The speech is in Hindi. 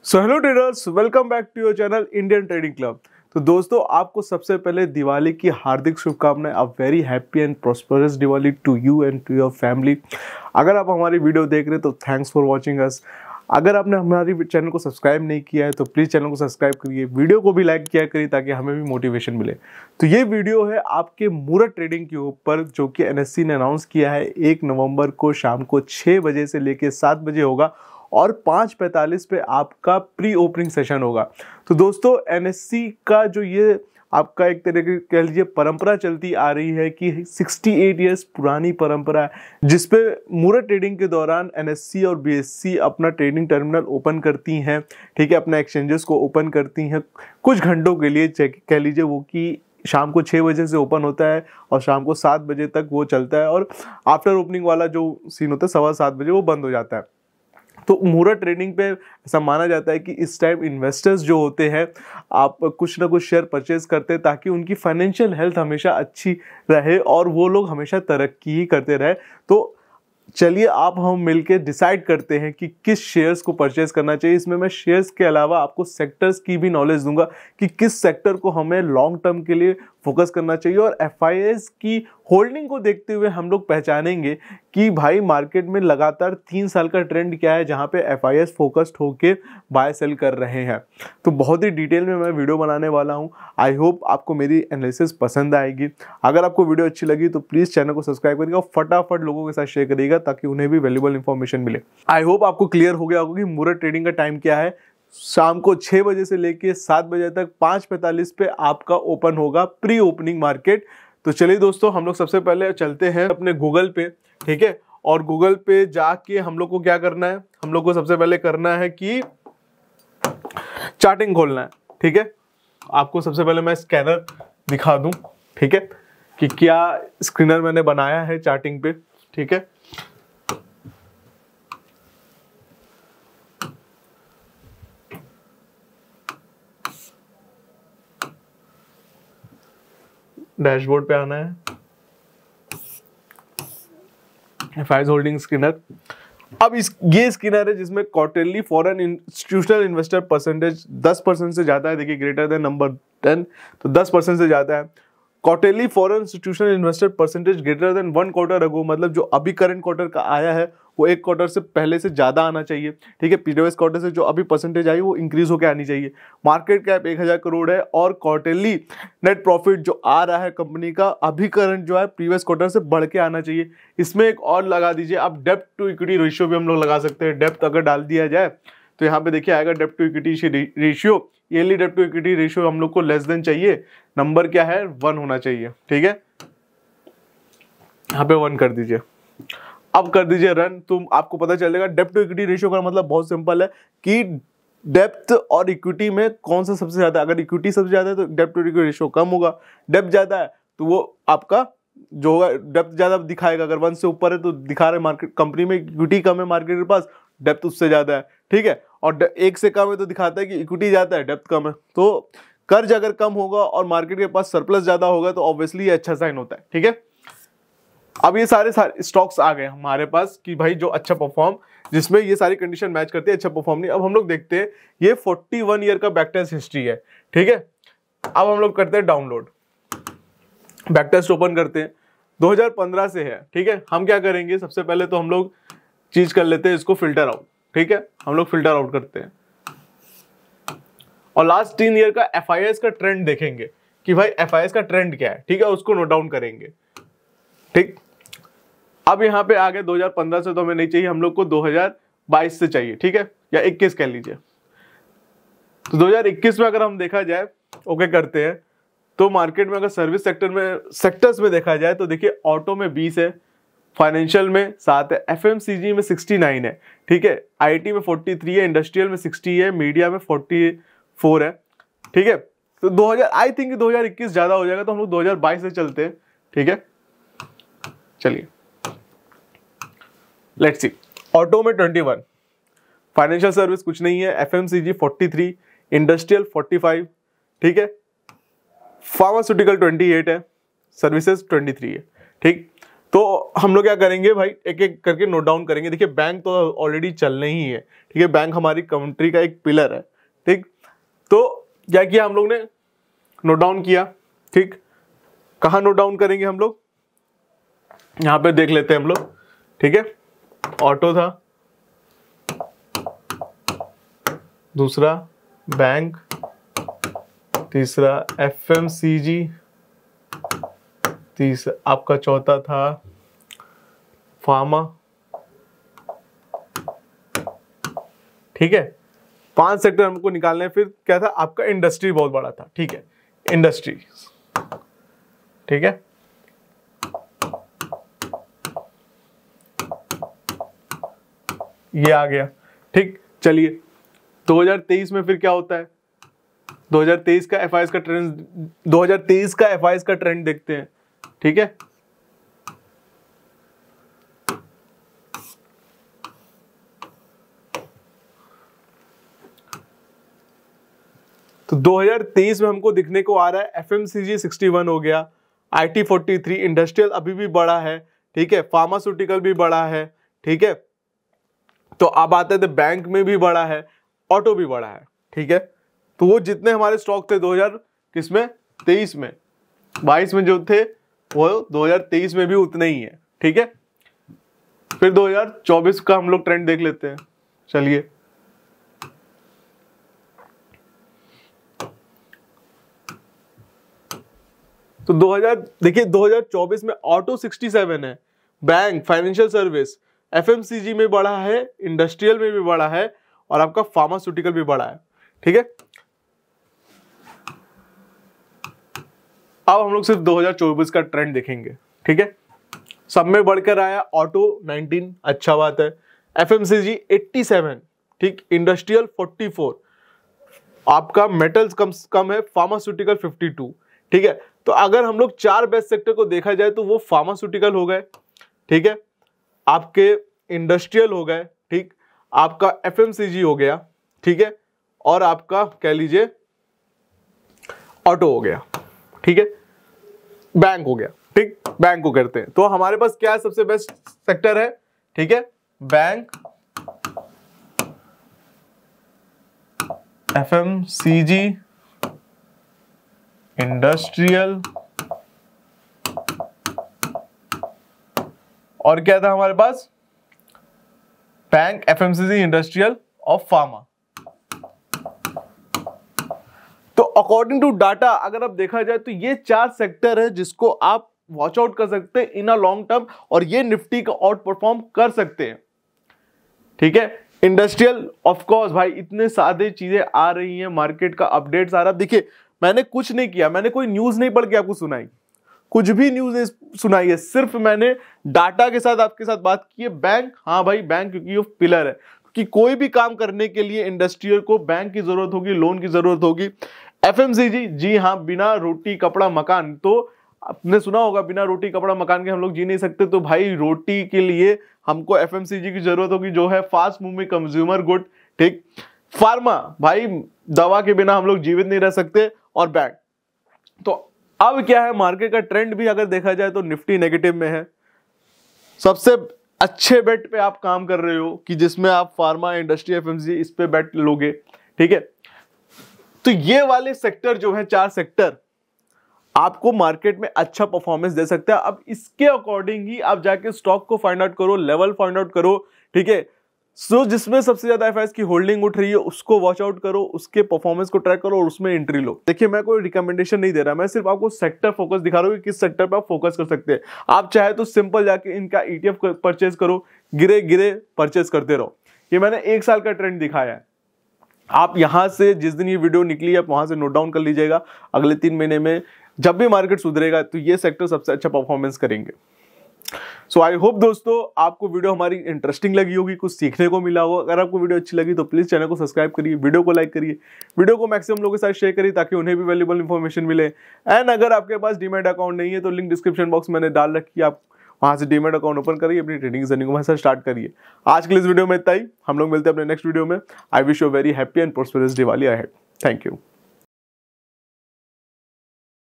So hello traders, welcome back to your channel Indian trading club. तो दोस्तों, आपको सबसे पहले दिवाली की हार्दिक शुभकामनाएं। A very happy and prosperous Diwali to you and to your family. अगर आप हमारी वीडियो देख रहे हैं तो थैंक्स फॉर वाचिंग अस। अगर आपने हमारी चैनल को सब्सक्राइब नहीं किया है तो प्लीज़ चैनल को सब्सक्राइब करिए, वीडियो को भी लाइक किया करिए ताकि हमें भी मोटिवेशन मिले। तो ये वीडियो है आपके मूरत ट्रेडिंग के ऊपर, जो कि एनएससी ने अनाउंस किया है 1 नवंबर को शाम को 6 बजे से लेकर 7 बजे होगा और 5:45 पे आपका प्री ओपनिंग सेशन होगा। तो दोस्तों, एनएससी का जो ये आपका एक तरीके कह लीजिए परंपरा चलती आ रही है कि 68 ईयर्स पुरानी परंपरा है, जिसपे मूरत ट्रेडिंग के दौरान एनएससी और बीएससी अपना ट्रेडिंग टर्मिनल ओपन करती हैं। ठीक है, अपना एक्सचेंजेस को ओपन करती हैं कुछ घंटों के लिए, कह लीजिए वो कि शाम को 6 बजे से ओपन होता है और शाम को 7 बजे तक वो चलता है, और आफ्टर ओपनिंग वाला जो सीन होता है 7:15 बजे वो बंद हो जाता है। तो मूरत ट्रेडिंग पे ऐसा माना जाता है कि इस टाइम इन्वेस्टर्स जो होते हैं, आप कुछ ना कुछ शेयर परचेज करते हैं ताकि उनकी फाइनेंशियल हेल्थ हमेशा अच्छी रहे और वो लोग हमेशा तरक्की ही करते रहे। तो चलिए आप हम मिलके डिसाइड करते हैं कि किस शेयर्स को परचेज करना चाहिए। इसमें मैं शेयर्स के अलावा आपको सेक्टर्स की भी नॉलेज दूंगा कि किस सेक्टर को हमें लॉन्ग टर्म के लिए फोकस करना चाहिए, और एफआईएस की होल्डिंग को देखते हुए हम लोग पहचानेंगे कि भाई मार्केट में लगातार 3 साल का ट्रेंड क्या है जहां पे एफआईएस फोकस्ड होके बाय सेल कर रहे हैं। तो बहुत ही डिटेल में मैं वीडियो बनाने वाला हूं। आई होप आपको मेरी एनालिसिस पसंद आएगी। अगर आपको वीडियो अच्छी लगी तो प्लीज़ चैनल को सब्सक्राइब करिएगा और फटाफट लोगों के साथ शेयर करिएगा ताकि उन्हें भी वैल्यूबल इंफॉर्मेशन मिले। आई होप आपको क्लियर हो गया होगा कि मूरत ट्रेडिंग का टाइम क्या है। शाम को 6 बजे से लेके 7 बजे तक 5:45 पे आपका ओपन होगा प्री ओपनिंग मार्केट। तो चलिए दोस्तों, हम लोग सबसे पहले चलते हैं अपने गूगल पे। ठीक है, और गूगल पे जाके हम लोग को क्या करना है, हम लोग को सबसे पहले करना है कि चार्टिंग खोलना है। ठीक है, आपको सबसे पहले मैं स्कैनर दिखा दूं, ठीक है, कि क्या स्क्रीनर मैंने बनाया है चार्टिंग पे। ठीक है, डैशबोर्ड पे आना है, एफआईएस होल्डिंग स्क्रीनर। अब ये स्क्रीनर है जिसमें quarterly foreign institutional investor percentage 10% से ज्यादा है। देखिए, ग्रेटर देन नंबर 10, तो 10% से ज्यादा है। Quarterly foreign institutional investor percentage greater than 1 quarter ago, मतलब जो अभी करंट क्वार्टर का आया है वो 1 क्वार्टर से पहले से ज्यादा आना चाहिए। ठीक है, प्रीवियस क्वार्टर से जो अभी परसेंटेज आई वो इंक्रीज होकर आनी चाहिए। मार्केट कैप 1000 करोड़ है और क्वार्टरली नेट प्रॉफिट जो आ रहा है कंपनी का अभी करंट जो है प्रीवियस क्वार्टर से बढ़ के आना चाहिए। इसमें एक और लगा दीजिए आप, डेप्थ टू इक्विटी रेशियो भी हम लोग लगा सकते हैं। डेप्थ अगर डाल दिया जाए तो यहाँ पे देखिए आएगा डेप्थ टू इक्विटी रेशियो। ईयरली डेप्थ टू इक्विटी रेशियो हम लोग को लेस देन चाहिए, नंबर क्या है 1 होना चाहिए। ठीक है, यहाँ पे 1 कर दीजिए। अब कर दीजिए रन, तो आपको पता चलेगा डेप्थ टू इक्विटी रेशियो का मतलब बहुत सिंपल है कि डेप्थ और इक्विटी में कौन सा सबसे ज्यादा। अगर इक्विटी सबसे ज्यादा है तो डेप्थ टू इक्विटी रेशियो कम होगा, डेप्थ ज्यादा है तो वो आपका जो होगा डेप्थ ज्यादा दिखाएगा। अगर 1 से ऊपर है तो दिखा रहे मार्केट कंपनी में इक्विटी कम है, मार्केट के पास डेप्थ उससे ज्यादा है। ठीक है, और 1 से कम है तो दिखाता है कि इक्विटी ज्यादा है, डेप्थ कम है। तो कर्ज अगर कम होगा और मार्केट के पास सरप्लस ज्यादा होगा तो ऑब्वियसली ये अच्छा साइन होता है। ठीक है, अब ये सारे स्टॉक्स आ गए हमारे पास कि भाई जो अच्छा परफॉर्म, जिसमें ये सारी कंडीशन मैच करती है, अच्छा परफॉर्म नहीं। अब हम लोग देखते हैं, ये 41 ईयर का बैकटेस्ट हिस्ट्री है। ठीक है, अब हम लोग करते हैं डाउनलोड, बैकटेस्ट ओपन करते हैं, 2015 से है। ठीक है, हम क्या करेंगे, सबसे पहले तो हम लोग चीज कर लेते हैं इसको फिल्टर आउट। ठीक है, हम लोग फिल्टर आउट करते हैं और लास्ट 3 ईयर का एफआईएस का ट्रेंड देखेंगे कि भाई एफआईएस का ट्रेंड क्या है। ठीक है, उसको नोट डाउन करेंगे। ठीक, अब यहाँ पे आ गए 2015 से तो हमें नहीं चाहिए, हम लोग को 2022 से चाहिए। ठीक है, या 21 कह लीजिए। तो 2021 में अगर हम देखा जाए, ओके करते हैं, तो मार्केट में अगर सर्विस सेक्टर्स में देखा जाए तो देखिए ऑटो में 20 है, फाइनेंशियल में 7 है, एफएमसीजी में 69 है। ठीक है, आईटी में 43 है, इंडस्ट्रियल में 60 है, मीडिया में 44 है। ठीक है, तो 2000 आई थिंक 2021 ज्यादा हो जाएगा, तो हम लोग 2022 से चलते हैं। ठीक है, चलिए लेट्स सी। ऑटो में 21, फाइनेंशियल सर्विस कुछ नहीं है, एफएमसीजी 43, इंडस्ट्रियल 45। ठीक है, फार्मास्यूटिकल 28 है, सर्विसेज 23 है। ठीक, तो हम लोग क्या करेंगे भाई, एक एक करके नोट डाउन करेंगे। देखिए बैंक तो ऑलरेडी चलने ही है, ठीक है, बैंक हमारी कंट्री का एक पिलर है, ठीक। तो क्या किया हम लोग ने, नोट डाउन किया, ठीक। कहाँ नोट डाउन करेंगे हम लोग, यहाँ पे देख लेते हैं हम लोग, ठीक है। ऑटो था, दूसरा बैंक, तीसरा FMCG, तीसरा आपका चौथा था फार्मा, ठीक है। 5 सेक्टर हमको निकालने हैं। फिर क्या था आपका, इंडस्ट्री बहुत बड़ा था, ठीक है, इंडस्ट्री, ठीक है। ये आ गया, ठीक। चलिए 2023 में फिर क्या होता है, 2023 का FIS का ट्रेंड, 2023 का FIS का ट्रेंड देखते हैं, ठीक है। तो 2023 में हमको दिखने को आ रहा है FMCG 61 हो गया, IT 43, इंडस्ट्रियल अभी भी बड़ा है, ठीक है, फार्मास्यूटिकल भी बड़ा है, ठीक है। तो अब आते थे बैंक में भी बड़ा है, ऑटो भी बड़ा है, ठीक है। तो वो जितने हमारे स्टॉक थे 2000 किसमें, 23 में, 22 में जो थे वो 2023 में भी उतने ही है, ठीक है। फिर 2024 का हम लोग ट्रेंड देख लेते हैं, चलिए। तो 2024 में ऑटो 67 है, बैंक, फाइनेंशियल सर्विस, FMCG में बड़ा है, इंडस्ट्रियल में भी बड़ा है, और आपका फार्मास्यूटिकल भी बड़ा है, ठीक है। अब हम लोग सिर्फ 2024 का ट्रेंड देखेंगे, ठीक है। सब में बढ़कर आया ऑटो 19, अच्छा बात है, FMCG 87, ठीक, इंडस्ट्रियल 44, आपका मेटल्स कम है, फार्मास्यूटिकल 52, ठीक है। तो अगर हम लोग 4 बेस्ट सेक्टर को देखा जाए तो वो फार्मास्यूटिकल हो गए, ठीक है, आपके इंडस्ट्रियल हो गए, ठीक, आपका FMCG हो गया, ठीक है, और आपका कह लीजिए ऑटो हो गया, ठीक है, बैंक हो गया, ठीक। बैंक को करते हैं तो हमारे पास क्या सबसे बेस्ट सेक्टर है, ठीक है, बैंक, FMCG, इंडस्ट्रियल, और क्या था हमारे पास, बैंक, FMCG, इंडस्ट्रियल और फार्मा। तो अकॉर्डिंग टू डाटा अगर आप देखा जाए तो ये 4 सेक्टर है जिसको आप वॉच आउट कर सकते हैं इन अ लॉन्ग टर्म, और ये निफ्टी का आउट परफॉर्म कर सकते हैं, ठीक है। इंडस्ट्रियल ऑफ कोर्स भाई, इतने सादे चीजें आ रही हैं, मार्केट का अपडेट्स आ रहा है। देखिए मैंने कुछ नहीं किया, मैंने कोई न्यूज नहीं पढ़ के आपको सुनाई, कुछ भी न्यूज नहीं सुनाई है, सिर्फ मैंने डाटा के साथ आपके साथ बात की है। बैंक, हाँ भाई बैंक, क्योंकि ये पिलर है, कि कोई भी काम करने के लिए इंडस्ट्रियल को बैंक की जरूरत होगी, लोन की जरूरत होगी। FMCG, जी हाँ, बिना रोटी कपड़ा मकान, तो आपने सुना होगा बिना रोटी कपड़ा मकान के हम लोग जी नहीं सकते, तो भाई रोटी के लिए हमको FMCG की जरूरत होगी, जो है फास्ट मूविंग कंज्यूमर गुड, ठीक। फार्मा, भाई दवा के बिना हम लोग जीवित नहीं रह सकते, और बैंक। तो अब क्या है, मार्केट का ट्रेंड भी अगर देखा जाए तो निफ्टी नेगेटिव में है। सबसे अच्छे बेट पे आप काम कर रहे हो कि जिसमें आप फार्मा, इंडस्ट्री, FMCG इस पे बेट लोगे, ठीक है। तो ये वाले सेक्टर जो है 4 सेक्टर आपको मार्केट में अच्छा परफॉर्मेंस दे सकता है। अब इसके अकॉर्डिंग ही आप जाके स्टॉक को फाइंड आउट करो, लेवल फाइंड आउट करो, ठीक है। सो जिसमें सबसे ज्यादा FIS की होल्डिंग उठ रही है उसको वॉच आउट करो, उसके परफॉर्मेंस को ट्रैक करो और उसमें एंट्री लो। देखिए मैं कोई रिकमेंडेशन नहीं दे रहा, मैं सिर्फ आपको सेक्टर फोकस दिखा रहा हूँ कि किस सेक्टर पे आप फोकस कर सकते हैं। आप चाहे तो सिंपल जाके इनका ETF परचेज करो, गिरे गिरे परचेज करते रहो। ये मैंने 1 साल का ट्रेंड दिखाया है। आप यहां से जिस दिन ये वीडियो निकली आप वहां से नोट डाउन कर लीजिएगा। अगले 3 महीने में जब भी मार्केट सुधरेगा तो ये सेक्टर सबसे अच्छा परफॉर्मेंस करेंगे। सो आई होप दोस्तों आपको वीडियो हमारी इंटरेस्टिंग लगी होगी, कुछ सीखने को मिला होगा। अगर आपको वीडियो अच्छी लगी तो प्लीज चैनल को सब्सक्राइब करिए, वीडियो को लाइक करिए, वीडियो को मैक्सिमम लोगों के साथ शेयर करिए ताकि उन्हें भी वैल्यूएबल इंफॉर्मेशन मिले। एंड अगर आपके पास डीमैट अकाउंट नहीं है तो लिंक डिस्क्रिप्शन बॉक्स मैंने डाल रखी है, आप वहां से डीमैट अकाउंट ओपन करिए, अपनी ट्रेडिंग जर्नी को वहां से स्टार्ट करिए। आज के लिए इस वीडियो में इतना ही, हम लोग मिलते हैं अपने नेक्स्ट वीडियो में। I wish you very happy and prosperous Diwali ahead. Thank you.